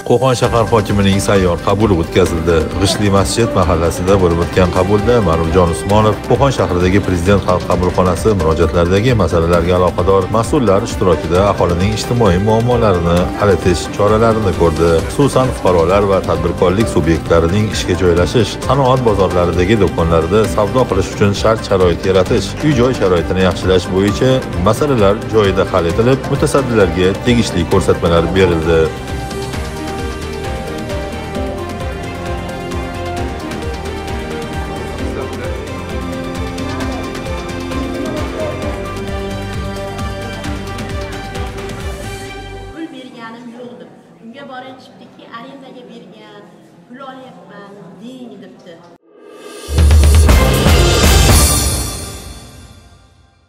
Qo'qon shahar hokimining sayyor qabuli o'tkazildi. G'ishli masjid mahallasida bo'lib o'tgan qabulda Ma'rufjon Usmonov Qo'qon shahridagi Prezident xalq qabulxonasi murojaatlaridagi masalalarga aloqador mas'ullar ishtirokida aholining ijtimoiy muammolarini hal etish choralarini ko'rdi. Xususan, fuqarolar va tadbirkorlik subyektlarining ishga joylashish, sanoat bozorlaridagi do'konlarda savdo qilish uchun shart-sharoit yaratish, uy-joy sharoitini yaxshilash bo'yicha masalalar joyida hal etilib, mutasaddilarga tegishli ko'rsatmalar berildi. Unga boring chiqdiki, arendaga bergan, pul olyapman, deng debdi.